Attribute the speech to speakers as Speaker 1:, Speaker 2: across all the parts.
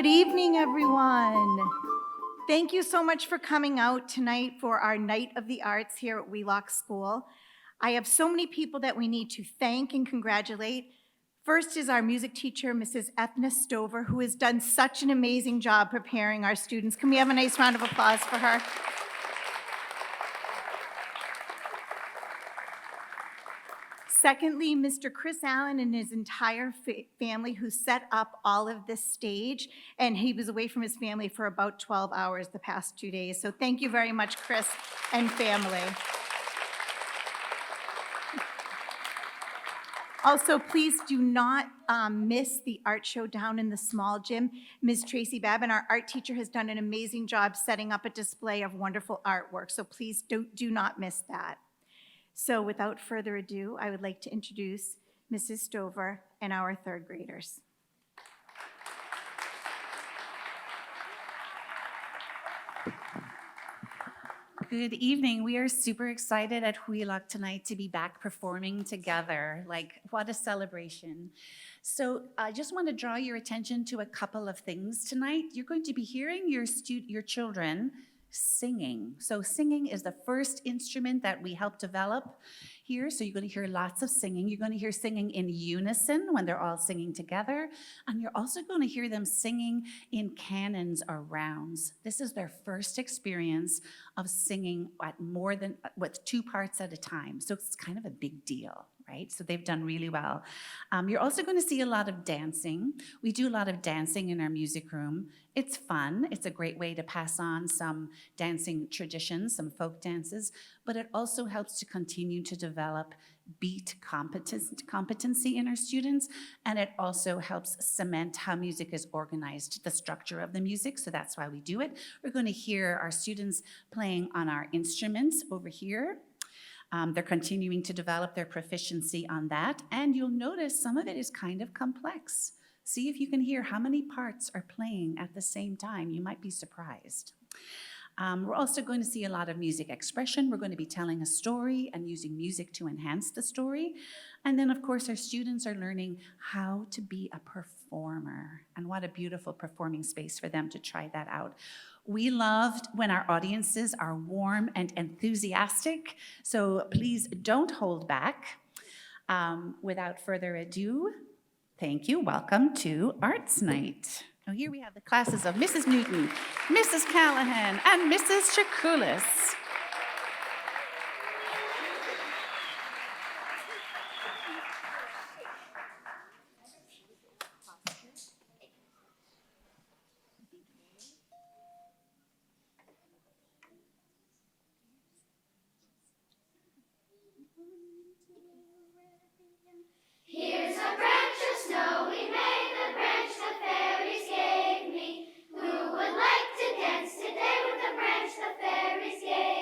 Speaker 1: Good evening, everyone. Thank you so much for coming out tonight for our Night of the Arts here at Wheelock School. I have so many people that we need to thank and congratulate. First is our music teacher, Mrs. Ethna Stover, who has done such an amazing job preparing our students. Can we have a nice round of applause for her? Secondly, Mr. Chris Allen and his entire family who set up all of this stage, and he was away from his family for about 12 hours the past 2 days. So thank you very much, Chris and family. Also, please do not miss the art show down in the small gym. Ms. Tracy Babin, our art teacher, has done an amazing job setting up a display of wonderful artwork, so please do not miss that. So without further ado, I would like to introduce Mrs. Stover and our third graders.
Speaker 2: Good evening. We are super excited at Wheelock tonight to be back performing together. Like, what a celebration. So I just want to draw your attention to a couple of things tonight. You're going to be hearing your children singing. So singing is the first instrument that we help develop here. So you're going to hear lots of singing. You're going to hear singing in unison when they're all singing together. And you're also going to hear them singing in canons or rounds. This is their first experience of singing with 2 parts at a time. So it's kind of a big deal, right? So they've done really well. You're also going to see a lot of dancing. We do a lot of dancing in our music room. It's fun. It's a great way to pass on some dancing traditions, some folk dances, but it also helps to continue to develop beat competency in our students, and it also helps cement how music is organized, the structure of the music, so that's why we do it. We're going to hear our students playing on our instruments over here. They're continuing to develop their proficiency on that, and you'll notice some of it is kind of complex. See if you can hear how many parts are playing at the same time. You might be surprised. We're also going to see a lot of music expression. We're going to be telling a story and using music to enhance the story. And then, of course, our students are learning how to be a performer. And what a beautiful performing space for them to try that out. We loved when our audiences are warm and enthusiastic. So please don't hold back. Without further ado, thank you. Welcome to Arts Night. Now here we have the classes of Mrs. Newton, Mrs. Callahan, and Mrs. Trikoulis.
Speaker 3: Here's a branch of snowy May, the branch the fairies gave me. Who would like to dance today with the branch the fairies gave me?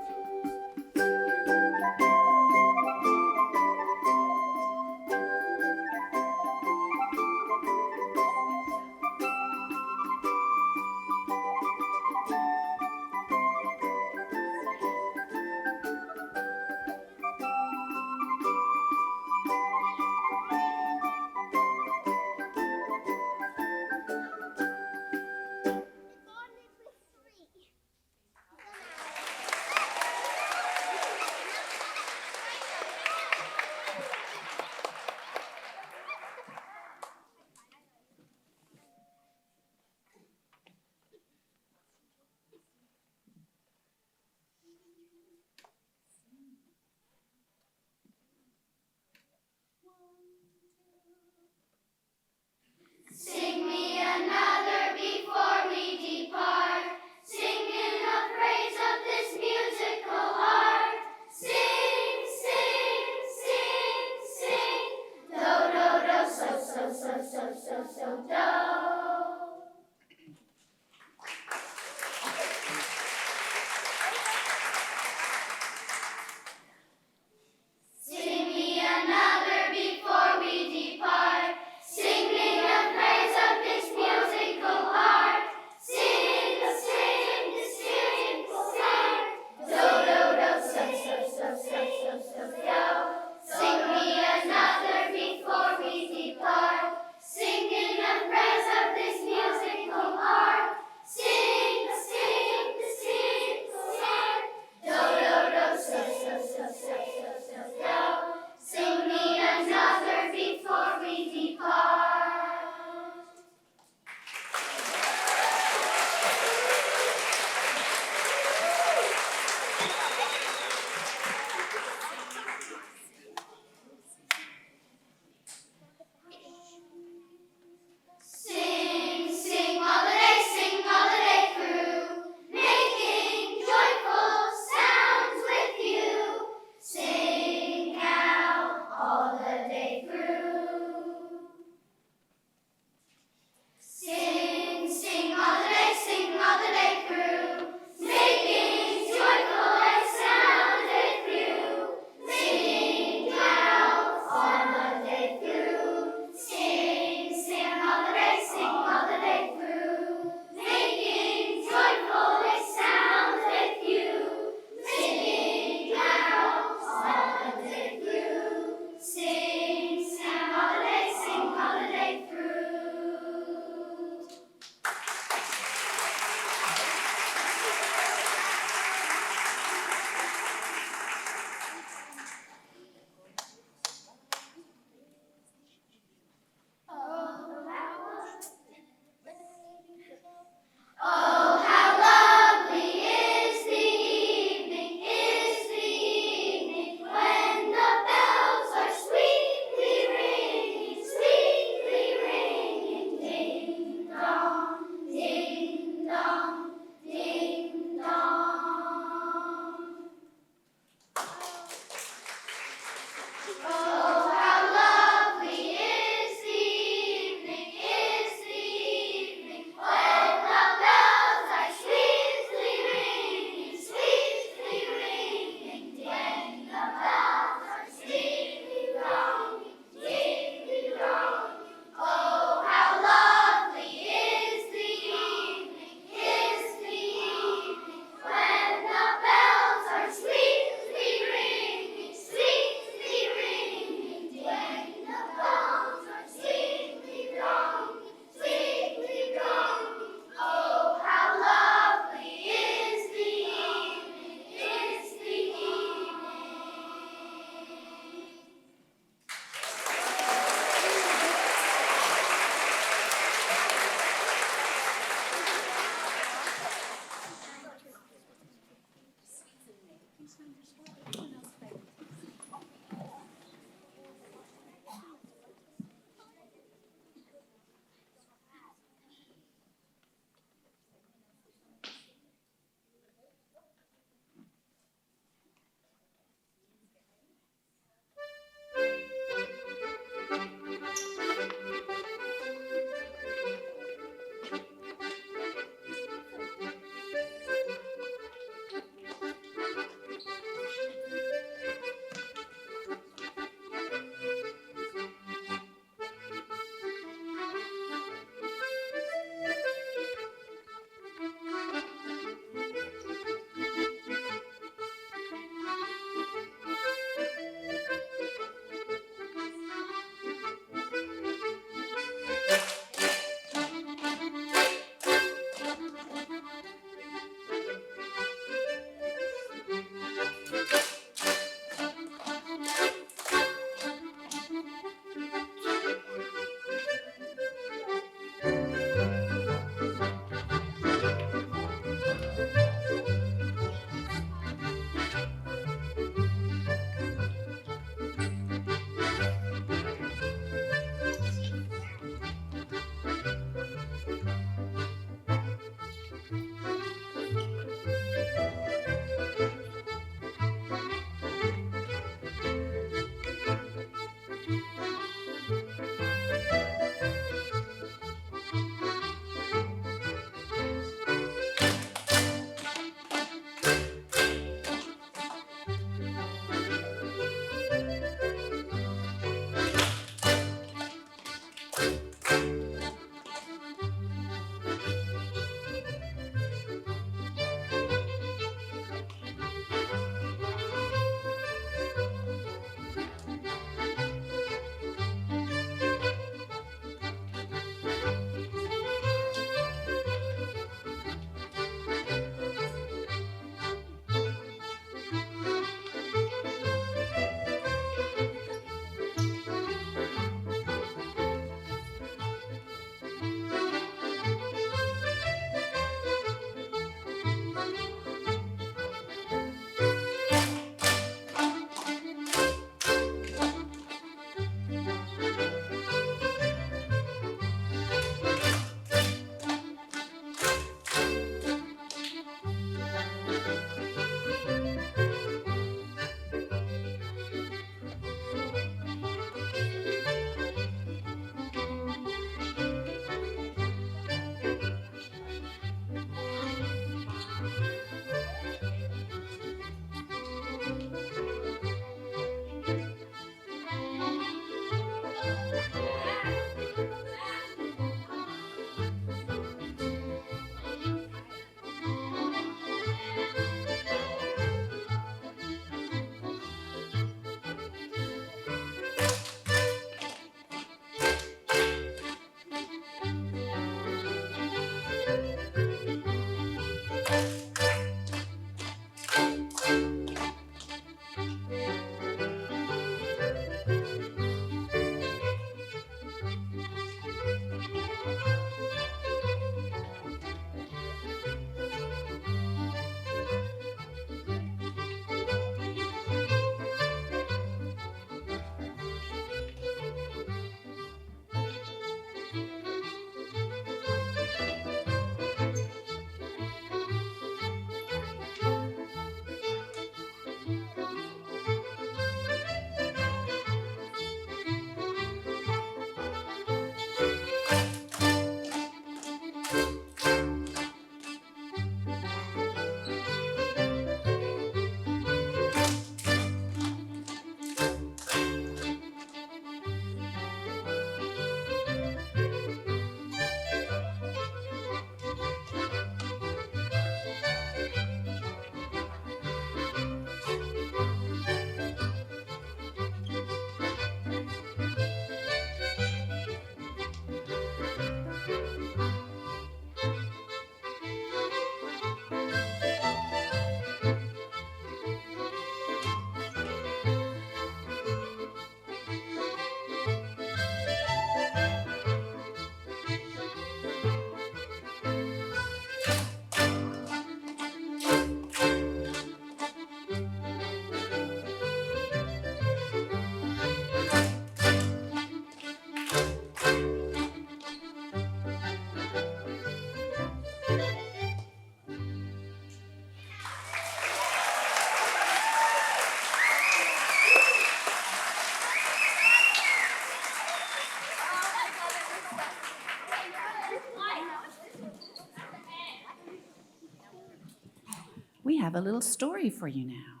Speaker 2: we have a little story for you now.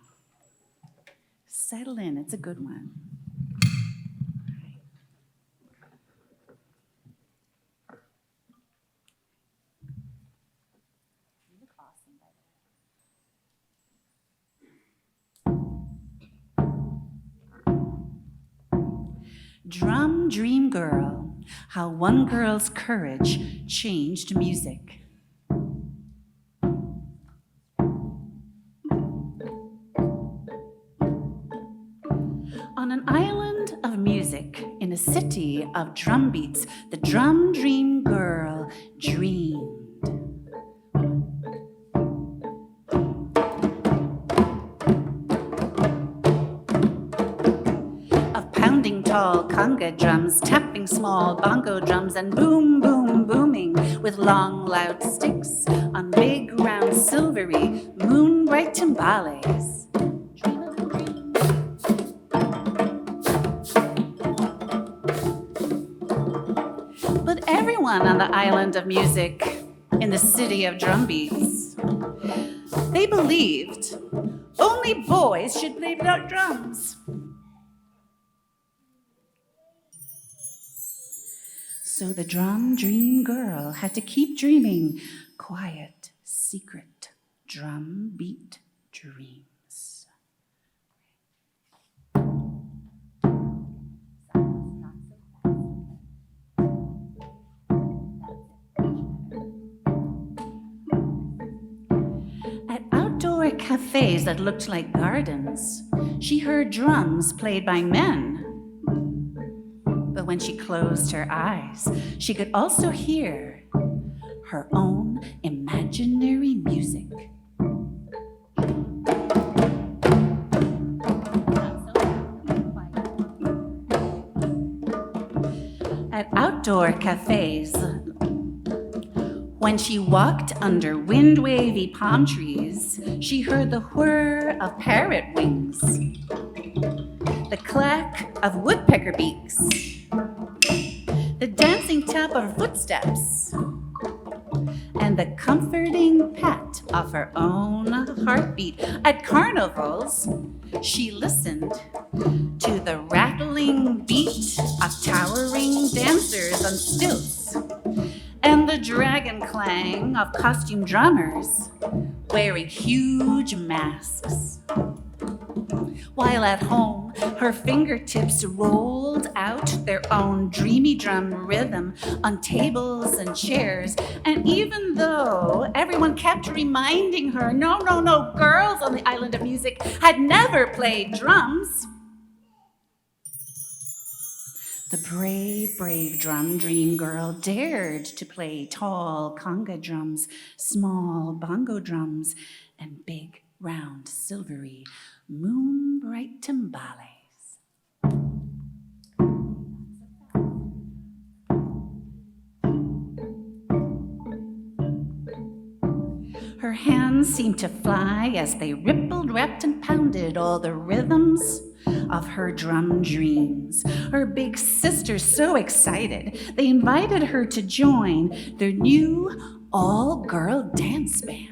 Speaker 2: Settle in, it's a good one. Drum Dream Girl, how one girl's courage changed music. On an island of music, in a city of drum beats, the Drum Dream Girl dreamed. Of pounding tall conga drums, tapping small bongo drums, and boom, boom, booming with long, loud sticks on big, round, silvery, moon-bright timbales. But everyone on the island of music, in the city of drum beats, they believed only boys should play drums. So the Drum Dream Girl had to keep dreaming quiet, secret drum beat dreams. At outdoor cafes that looked like gardens, she heard drums played by men. But when she closed her eyes, she could also hear her own imaginary music. At outdoor cafes, when she walked under wind-wavy palm trees, she heard the whir of parrot wings, the clack of woodpecker beaks, the dancing tap of footsteps, and the comforting pat of her own heartbeat. At carnivals, she listened to the rattling beat of towering dancers on stilts, and the dragon clang of costume drummers wearing huge masks. While at home, her fingertips rolled out their own dreamy drum rhythm on tables and chairs. And even though everyone kept reminding her, no, girls on the island of music had never played drums, the brave Drum Dream Girl dared to play tall conga drums, small bongo drums, and big, round, silvery, moon-bright timbales. Her hands seemed to fly as they rippled, rapped, and pounded all the rhythms of her drum dreams. Her big sisters, so excited, they invited her to join their new all-girl dance band.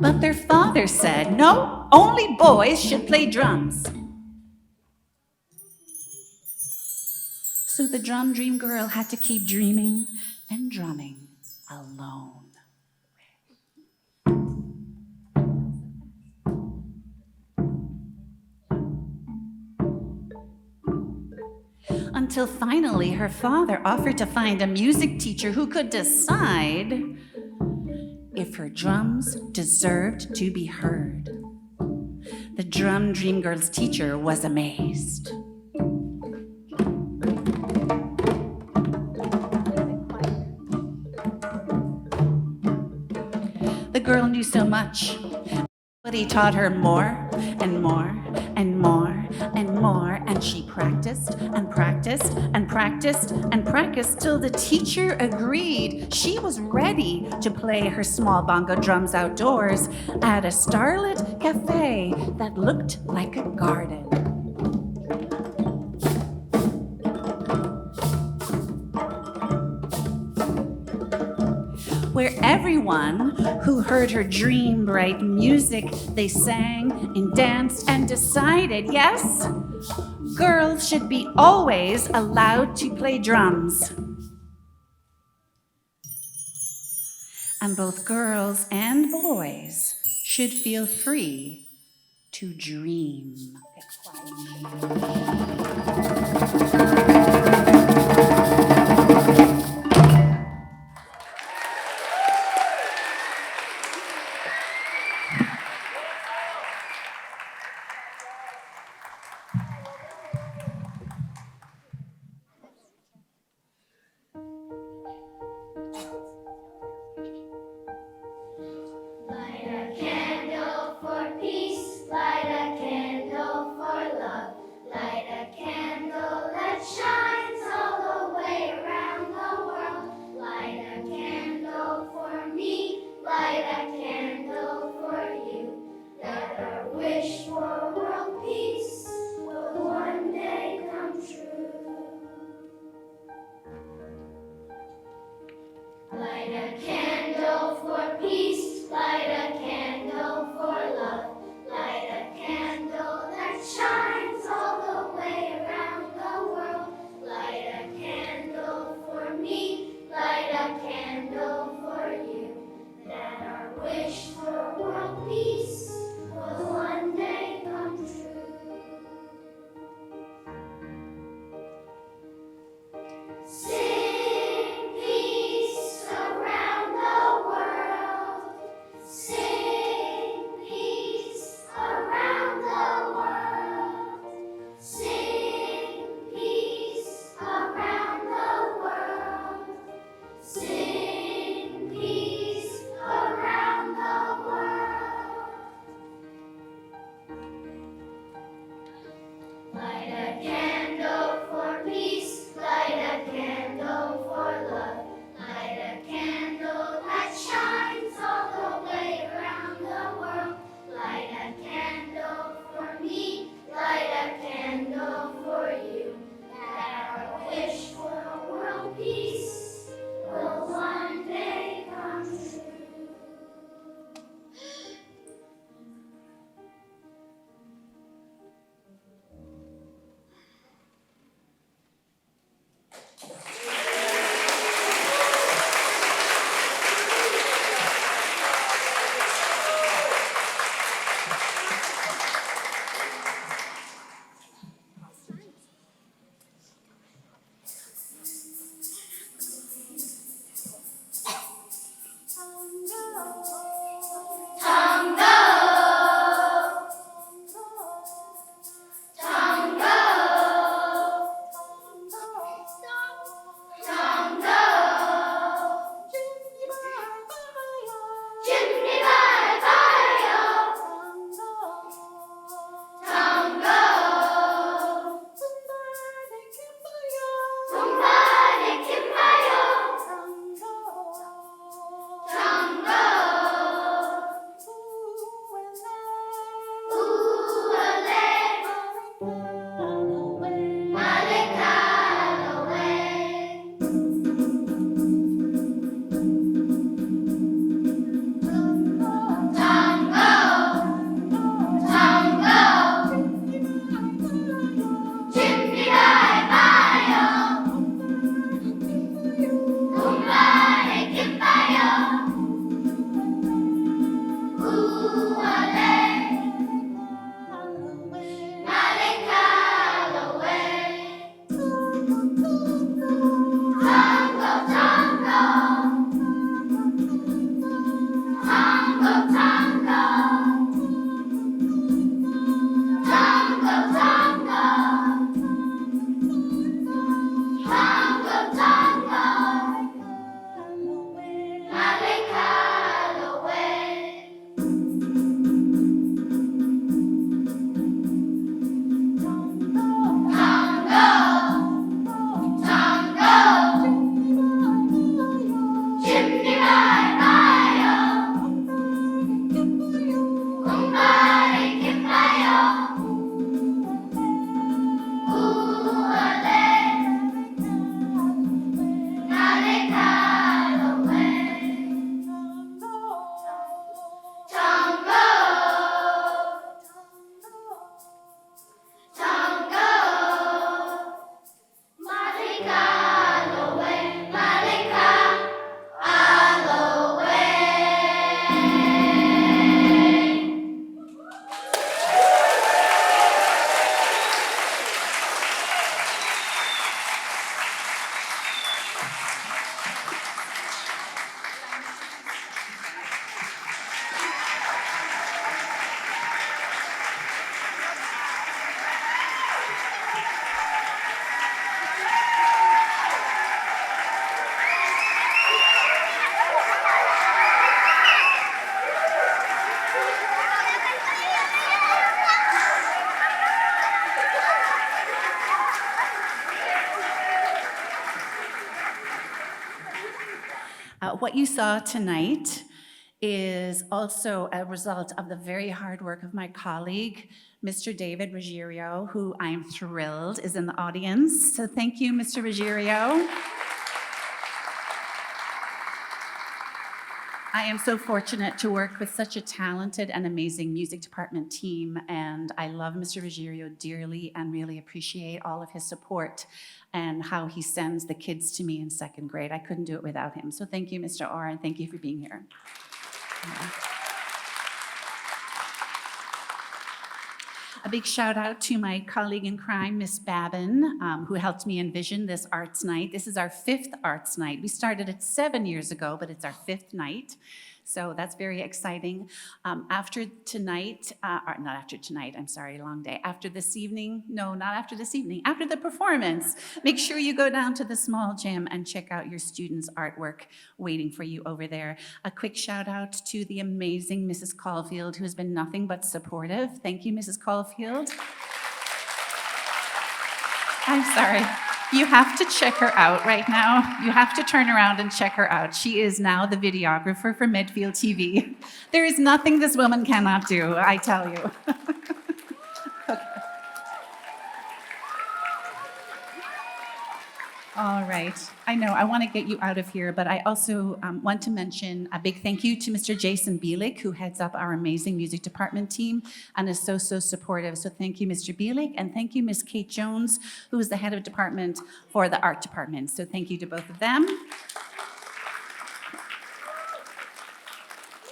Speaker 2: But their father said, no, only boys should play drums. So the Drum Dream Girl had to keep dreaming and drumming alone. Until finally her father offered to find a music teacher who could decide if her drums deserved to be heard. The Drum Dream Girl's teacher was amazed. The girl knew so much, but he taught her more and more and more and more, and she practiced and practiced and practiced and practiced till the teacher agreed she was ready to play her small bongo drums outdoors at a starlit cafe that looked like a garden. where everyone who heard her dream bright music, they sang and danced and decided, yes, girls should be always allowed to play drums. And both girls and boys should feel free to dream.
Speaker 3: Light a candle for peace, light a candle for love, light a candle that shines all the way around the world. Light a candle for me, light a candle for you. Let our wish for world peace will one day come true. Light a candle for peace, light a candle for love, light a candle that shines all the way around the world. Light a candle for me, light a candle for you, that our wish for world peace will one day come true. Sing peace around the world. Sing peace around the world. Sing peace around the world. Sing peace around the world. Light a candle for peace, light a candle for love, light a candle that shines all the way around the world. Light a candle for me, light a candle for you, that our wish for world peace will one day come true. Malika.
Speaker 2: What you saw tonight is also a result of the very hard work of my colleague, Mr. David Ruggiero, who I'm thrilled is in the audience. So thank you, Mr. Ruggiero. I am so fortunate to work with such a talented and amazing music department team, and I love Mr. Ruggiero dearly and really appreciate all of his support and how he sends the kids to me in second grade. I couldn't do it without him. So thank you, Mr. Orr, and thank you for being here. A big shout out to my colleague in crime, Miss Babin, who helped me envision this arts night. This is our 5th arts night. We started it 7 years ago, but it's our 5th night. So that's very exciting. After tonight, or not after tonight, I'm sorry, long day. After this evening, no, not after this evening, after the performance, make sure you go down to the small gym and check out your students' artwork waiting for you over there. A quick shout out to the amazing Mrs. Caulfield, who has been nothing but supportive. Thank you, Mrs. Caulfield. I'm sorry. You have to check her out right now. You have to turn around and check her out. She is now the videographer for Medfield TV. There is nothing this woman cannot do, I tell you. Okay. All right. I know, I want to get you out of here, but I also want to mention a big thank you to Mr. Jason Bielik, who heads up our amazing music department team and is so supportive. So thank you, Mr. Bielik, and thank you, Ms. Kate Jones, who is the head of department for the art department. So thank you to both of them.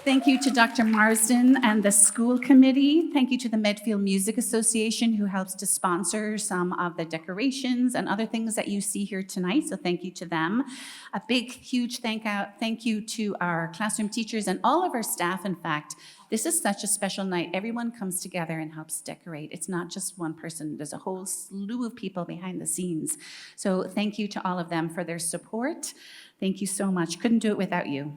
Speaker 2: Thank you to Dr. Marsden and the school committee. Thank you to the Medfield Music Association, who helps to sponsor some of the decorations and other things that you see here tonight. So thank you to them. A big, huge thank you to our classroom teachers and all of our staff. In fact, this is such a special night. Everyone comes together and helps decorate. It's not just one person. There's a whole slew of people behind the scenes. So thank you to all of them for their support. Thank you so much. Couldn't do it without you.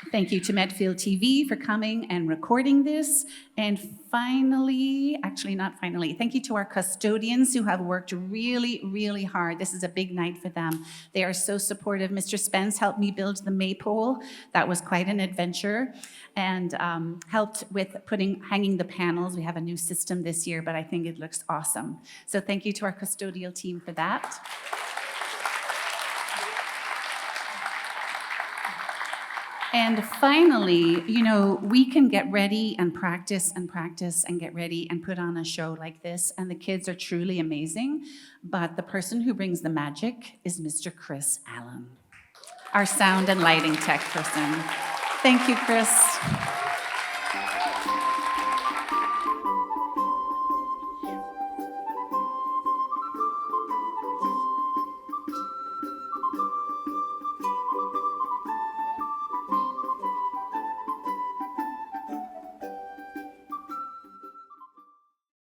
Speaker 2: Thank you to Medfield TV for coming and recording this. And finally, actually not finally, thank you to our custodians who have worked really, really hard. This is a big night for them. They are so supportive. Mr. Spence helped me build the maypole. That was quite an adventure. And helped with hanging the panels. We have a new system this year, but I think it looks awesome. So thank you to our custodial team for that. And finally, you know, we can get ready and practice and get ready and put on a show like this, and the kids are truly amazing, but the person who brings the magic is Mr. Chris Allen, our sound and lighting tech person. Thank you, Chris.